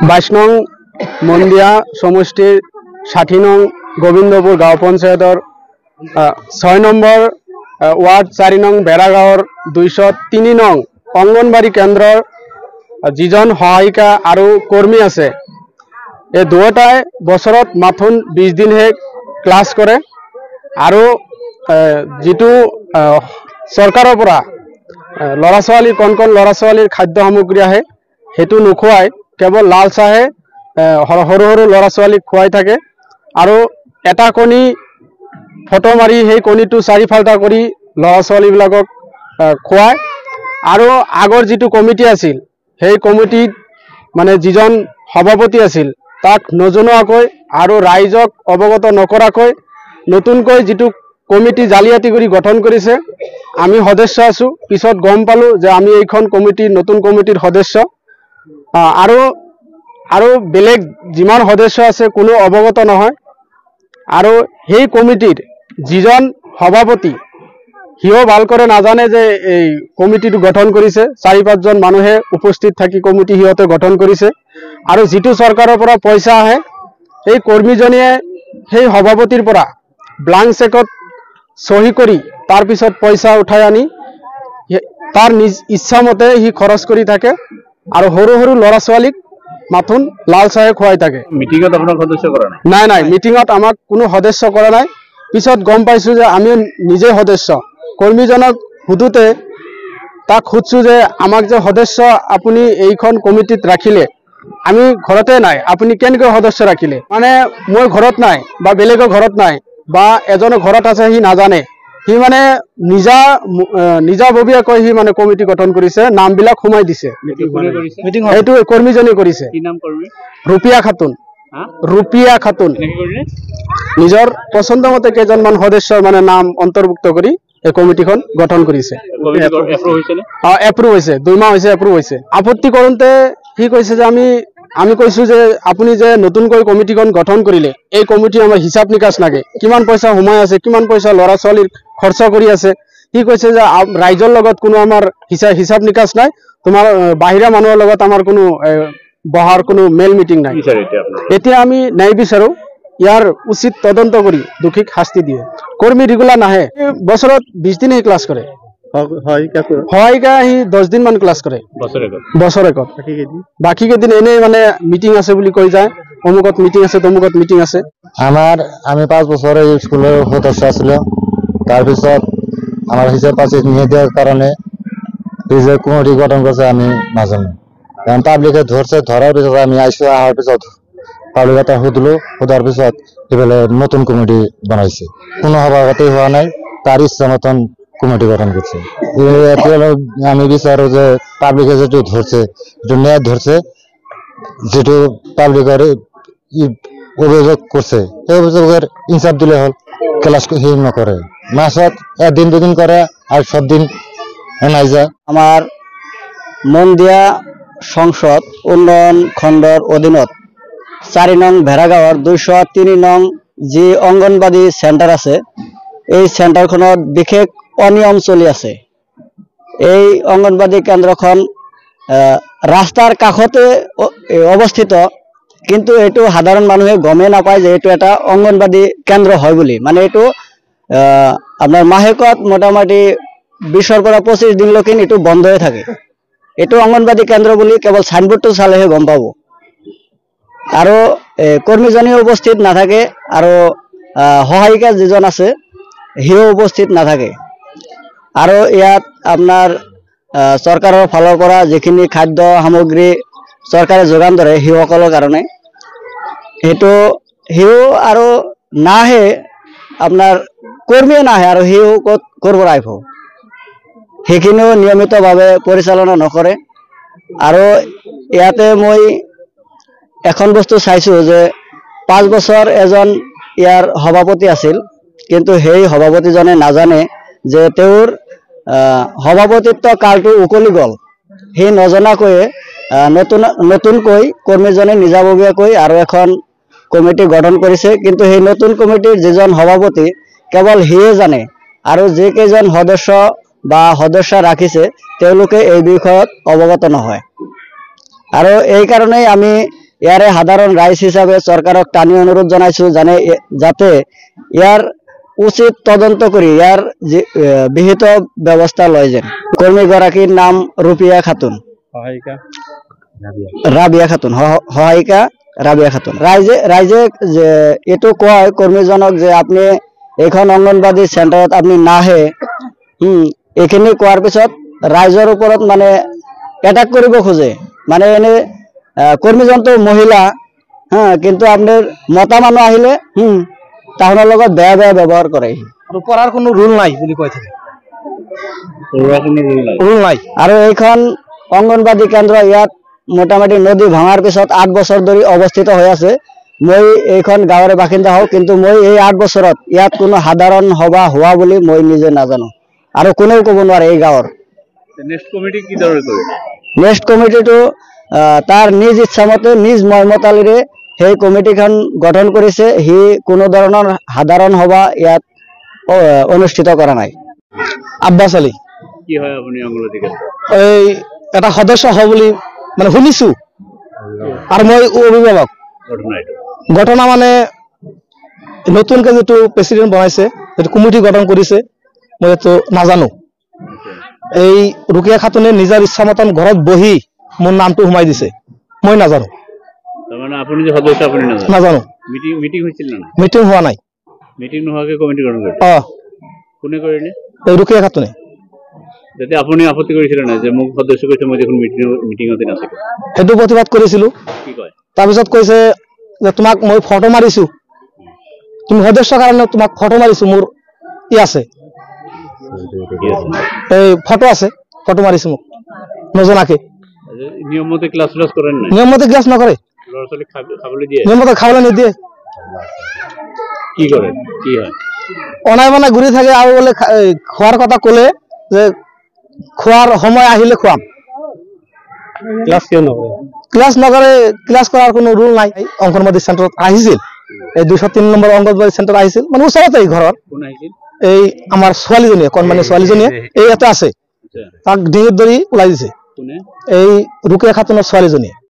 22 নং মন্দিয়া সমষ্টিৰ 60 নং গোবিন্দপুৰ গাঁও পঞ্চায়তৰ 6 নম্বৰ ওয়াৰ্ড 4 নং বেড়াগাঁৱৰ 203 নং অঙ্গনবাড়ী কেন্দ্ৰৰ যিজন সহায়িকা আৰু কৰ্মী আছে এই দুটাই বছৰত মাথোন 20 দিনহে ক্লাস কৰে আৰু যেটো সৰকাৰৰ পৰা লৰা ছোৱালী কোন লৰা ছোৱালীৰ খাদ্য সামগ্ৰী আহে হেতু নুখুৱাই কেৱল লাল চাহে সৰু সৰু লৰা ছোৱালীক খুৱাই থাকে আৰু এটা কণী ফটো মাৰি সেই কণীটো চাৰিফালটা কৰি লৰা ছোৱালী বিলাকক খুৱাই আৰু আগৰ যেটো কমিটি আছিল সেই কমিটিত মানে যিজন সভাপতি আছিল তাক নজনোৱাকৈ আৰু ৰাইজক অৱগত নকৰাকৈ নতুনকৈ যেটো কমিটি জালিয়াতি কৰি গঠন কৰিছে আমি সদস্য আছো পিছত গম পালো যে আমি এইখন কমিটিৰ নতুন কমিটিৰ সদস্য আৰু বেলেগ যিমান সদস্য আছে কোনো অৱগত নহয় আৰু সেই কমিটিৰ যিজন সভাপতি হিও ভাল কৰে নাজানে যে এই কমিটিটো গঠন কৰিছে 4-5 জন মানুহে উপস্থিত থাকি কমিটি হিয়তে গঠন কৰিছে আৰু যেটো সৰকাৰৰ পৰা পইচা আহে এই কৰ্মীজনীয়ে সেই সভাপতিৰ পৰা ব্লাঙ্ক চেকত সহি কৰি তাৰ পিছত পইচা উঠাই আনি তাৰ নিজ ইচ্ছা মতে হি খৰচ কৰি থাকে আৰু সৰু সৰু লৰা ছোৱালীক মাথোন লাল চাহে খুৱাই থাকে মিটিংত আপোনাক সদস্য কৰা নাই নাই মিটিংত আমাক কোনো সদস্য কৰা নাই পিছত গম পাইছো যে আমি নিজে সদস্য কৰ্মীজনক হুদুতে তাক খুদছু যে আমাক যে সদস্য আপুনি এইখন কমিটিত ৰাখিলে আমি ঘৰতে নাই আপুনি কেনেকৈ সদস্য ৰাখিলে মানে মই ঘৰত নাই বা বেলেগৰ ঘৰত নাই বা এজনৰ ঘৰত আছে হি নাজানে হি মানে নিজা ববিয়া কৈ হি মানে কমিটি গঠন কৰিছে নামবিলাক সোমাই দিছে মিটিং হেতু কৰ্মীজনী কৰিছে কি নাম কৰ্মী रुपिया खातून निजर पसंद मते केजनमान सदस्य माने नाम अंतर्भुक्त करी এই কমিটিখন গঠন কৰিছে এপ্ৰুভ হৈছে 2 মাহ হৈছে এপ্ৰুভ হৈছে আপত্তি কৰোতে হি কৈছে যে আমি কৈছো যে আপুনি যে নতুনকৈ কমিটিখন গঠন কৰিলে এই কমিটি আমাৰ হিচাপ নিকাচ লাগে কিমান পইচা হুমাই আছে কিমান পইচা লৰা ছোৱালীৰ খৰচ কৰি আছে হি কৈছে যে ৰাইজৰ লগত কোনো আমাৰ হিচাপ নিকাচ নাই তোমাৰ বাহিৰা মানুহৰ লগত আমাৰ কোনো বহাৰ কোনো মেল মিটিং নাই এতিয়া আমি নাই বিচাৰো ইয়াৰ উচিত তদন্ত কৰি দুখিক শাস্তি দিয়ে কৰ্মী ৰেগুলাৰ নাহে বছৰত 20 দিন হে ক্লাস কৰে সহায়িকা হি 10 দিন মান ক্লাস কৰে বছৰেকত বাকি কেদিন এনে মানে মিটিং আছে বুলি কৈ যায় অমুকত মিটিং আছে তমুকত মিটিং আছে আমি 5 বছৰ এই স্কুলৰ সদস্য আছিলো তাৰ পিছত আমাৰ হিচাপ পাঁচি নিয়ে দিয়াৰ কাৰণে এই যে কমিটি গঠন কৰিছে আমি নাজানো কারণ পাবলিকে ধরার পিছত আমি আইসো আহার পিছত পাবলিক এটা সুধার পিছত এবেলে নতুন কমিটি বানাইছে কোনো সভাপতি হওয়া নাই তার ইচ্ছা মতন কমিটি গঠন করছে আমি বিচারো যে পাবলিকে যেটু ধরছে যেটু ন্যায় ধরছে যেটু পাবলিকের অভিযোগ করছে এই অভিযোগের ইনসাফ দিলে হল ক্লাস নকরে মাসত একদিন দুদিন করে আর সব দিন নাই যায় আমার মন্দিয়া সংসদ উন্নয়ন খণ্ডৰ অধীনত 4 নং ভেড়াগাঁৱৰ 203 নং যি অঙ্গনবাড়ী সেন্টাৰ আছে এই সেন্টাৰখনত বিশেষ অনিয়ম চলি আছে এই অঙ্গনবাড়ী কেন্দ্ৰখন ৰাস্তাৰ কাষতে অৱস্থিত কিন্তু এটো সাধাৰণ মানুহে গমে নাপায় যে এটো এটা অঙ্গনবাড়ী কেন্দ্ৰ হয় বুলি মানে এটো আপোনাৰ মাহেকত মোটামুটি 20 পৰা 25 দিনলৈকে এটো বন্ধ হৈ থাকে এটো অঙ্গনবাড়ী কেন্দ্ৰ বলি কেবল সাইনবোৰ্ডটো চালেহে গম পাবো আৰু কৰ্মীজনী উপস্থিত নাথাকে আৰু সহায়িকা যিজন আছে হিও উপস্থিত নাথাকে আৰু ইয়াত আপোনাৰ সৰকাৰৰ ফালৰ পৰা যিখিনি খাদ্য সামগ্ৰী সৰকাৰে যোগান ধৰে হিসকলৰ কাৰণে হেতু হিও আৰু নাহে আপোনাৰ কৰ্মী নাহে আৰু হিও ক'ত কৰিব আহিব সেইখিনিও নিয়মিতভাৱে পৰিচালনা নকৰে আৰু ইয়াতে মই এখন বস্তু চাইছো যে 5 বছৰ এজন ইয়াৰ সভাপতি আছিল কিন্তু সেই সভাপতিজনে নাজানে যে তেওঁৰ সভাপতিত্ব কালটো উকলি গল হে নজনাকৈ নতুনকৈ কৰ্মীজনে নিজাববীয়াকৈ আৰু এখন কমিটি গঠন কৰিছে কিন্তু সেই নতুন কমিটিৰ যিজন সভাপতি কেৱল হিয়ে জানে আৰু যে কেজন সদস্য বা সদস্য ৰাখিছে তেওঁলোকে এই বিষয়ত অৱগত নহয় আৰু এই কাৰণেই আমি ইয়াৰে সাধাৰণ ৰাইজ হিচাপে চৰকাৰক টানি অনুৰোধ জনাইছো যাতে ইয়াৰ উচিত তদন্ত কৰি ইয়াৰ বিহিত ব্যৱস্থা লয় যেন। কৰ্মীগৰাকীৰ নাম ৰূপিয়া খাতুন, ৰাবিয়া খাতুন, সহায়িকা ৰাবিয়া খাতুন। ৰাইজে যে এইটো কয় কৰ্মীজনক যে আপুনি এইখন অংগনবাদী চেণ্টাৰত আপুনি নাহে, এইখিনি কোৱাৰ পিছত ৰাইজৰ ওপৰত মানে এটাক কৰিব খোজে। মানে এনে কৰ্মীজনটো মহিলা, কিন্তু আপোনাৰ মতা মানুহ আহিলে তাহনৰ লগত বেয়া ব্যৱহাৰ কৰে। আৰু পঢ়াৰ কোনো ৰুল নাই বুলি কৈ থাকে, ৰুল নাই। আৰু এইখন অংগনবাদী কেন্দ্ৰ ইয়াত মোটামুটি নদী ভাঙাৰ পিছত 8 বছৰ ধৰি অৱস্থিত হৈ আছে। মই এইখন গাঁৱৰে বাসিন্দা হওঁ, কিন্তু মই এই 8 বছৰত ইয়াত কোনো সাধাৰণ সভা হোৱা বুলি মই নিজে নাজানো, আৰু কোনেও ক'ব নোৱাৰে এই গাঁৱৰ। নেক্সট কমিটিটো তাৰ নিজ ইচ্ছামতে নিজ মৰ্মতালিৰে সেই কমিটিখন গঠন কৰিছে। সি কোনো ধৰণৰ সাধাৰণ সভা ইয়াত অনুষ্ঠিত কৰা নাই। আব্বাছ আলী, কি হয় আপুনি অংগনবাদী কেন্দ্ৰ? এই এটা সদস্য হওঁ বুলি মানে শুনিছো, আৰু মই অভিভাৱক। ঘটনা মানে নতুনকে যিটো প্ৰেচিডেণ্ট বনাইছে, যিটো কমিটি গঠন কৰিছে, মই এইটো নাজানো। এই ৰুকিয়া খাতুনে নিজৰ ইচ্ছা মতন ঘৰত বহি মোৰ নামটো সোমাই দিছে, মই নাজানো। তাৰমানে আপুনি যে সদস্য আপুনি নাজানো। মিটিং হৈছিল না? মিটিং হোৱা নাই। মিটিং নোহোৱাকে কমিটি গঠন কৰিছে? কোনে কৰিলে? এই ৰুকিয়া খাতুনে। যাতে আপুনি আপত্তি কৰিছিলে নাই যে মোক সদস্য কৈছে, মই দেখোন মিটিঙতে নাছিলো? সেইটো প্ৰতিবাদ কৰিছিলো। কি কয়? তাৰপিছত কৈছে যে তোমাক মই ফটো মাৰিছো, তুমি সদস্যৰ কাৰণে তোমাক ফটো মাৰিছো, মোৰ ই আছে, এই ফটো আছে, ফটো মাৰিছো মোক নজনাকে। নিয়মমতে ক্লাছ কৰেন না? নিয়মমতে ক্লাছ নকৰে, ল'ৰা ছোৱালী খাবলৈ দিয়ে? নিয়মমতে খাবলৈ নিদিয়ে। কি কৰে? কি হয়? অনাই বনাই ঘূৰি থাকে, আৰু বোলে খোৱাৰ কথা ক'লে যে খোৱাৰ সময় আহিলে খুৱাম। ক্লাছ কিয় নকৰে? ক্লাছ নকৰে, ক্লাছ কৰাৰ কোনো ৰুল নাই। অংগনবাদী চেণ্টাৰত আহিছিল, এই 203 নম্বৰ অংগনবাদী চেণ্টাৰত আহিছিল, মানে ওচৰতে ঘৰৰ। কোন আহিছিল? এই আমাৰ ছোৱালীজনীয়ে, কণমানি ছোৱালীজনীয়ে, এই এটা আছে, তাক ডিঙিত ধৰি ওলাই দিছে, এই ৰুকিয়া খাতুনৰ ছোৱালীজনীয়ে।